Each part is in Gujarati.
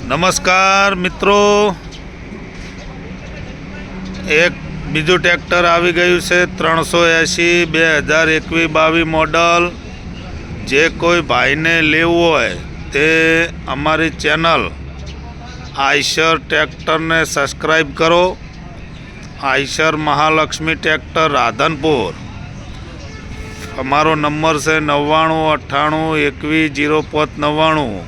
નમસ્કાર મિત્રો, એક બીજું ટ્રેક્ટર આવી ગયું છે 380 2021-22 મોડલ. જે કોઈ ભાઈને લેવું હોય તે અમારી ચેનલ આઈશર ટ્રેક્ટરને સબસ્ક્રાઈબ કરો. આઈશર મહાલક્ષ્મી ટ્રેક્ટર રાધનપુર. અમારો નંબર છે 9998210599.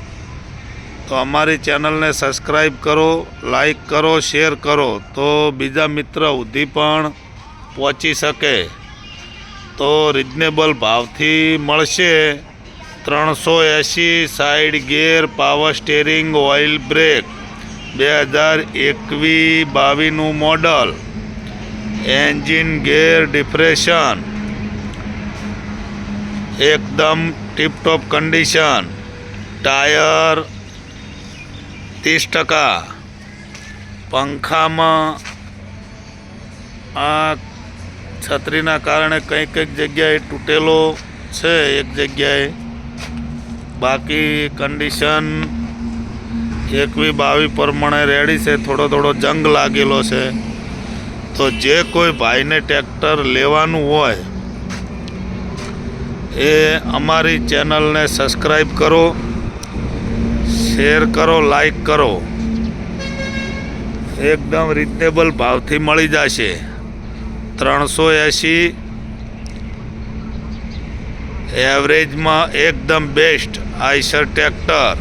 તો અમારી ચેનલને સબસ્ક્રાઈબ કરો, લાઈક કરો, શેર કરો તો બીજા મિત્ર સુધી પણ પહોંચી શકે. તો રિઝનેબલ ભાવથી મળશે. 380 side gear, power steering, oil brake, 2021-22 model. Engine gear ડિફ્રેશન એકદમ ટીપટોપ કન્ડિશન. ટાયર 30%. પંખામાં આ છત્રીના કારણે કંઈક જગ્યાએ તૂટેલો છે, એક જગ્યાએ. બાકી કન્ડિશન 21-22 પ્રમાણે રેડી છે. થોડો જંગ લાગેલો છે. તો જે કોઈ ભાઈને ટ્રેક્ટર લેવાનું હોય એ અમારી ચેનલને સબસ્ક્રાઈબ કરો, શેર કરો, લાઈક કરો. એકદમ રિઝનેબલ ભાવથી મળી જશે. 380 એવરેજમાં એકદમ બેસ્ટ આઈશર ટ્રેક્ટર,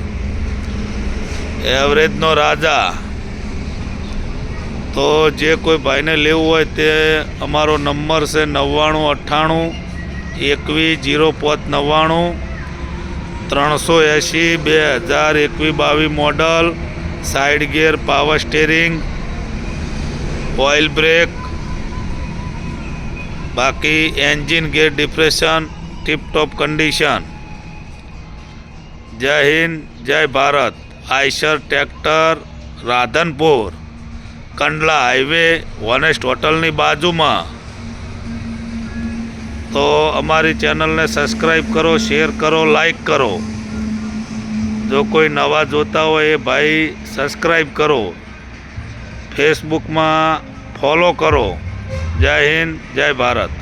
એવરેજનો રાજા. તો જે કોઈ ભાઈને લેવું હોય તે અમારો નંબર છે 9998210599. 380 2021-22 model. Side gear, power steering, oil break. બાકી એન્જિન ગિયર ડિફ્રેશન ટીપટોપ કન્ડિશન. જય હિન્દ, જય Bharat. Eicher tractor Radhanpur, Kandla highway, honest હોટલની બાજુમાં. તો અમારી ચેનલને સબસ્ક્રાઈબ કરો, શેર કરો, લાઈક કરો. જો કોઈ નવા જોતા હોય એ ભાઈ સબસ્ક્રાઈબ કરો, ફેસબુકમાં ફોલો કરો. જય હિન્દ, જય ભારત.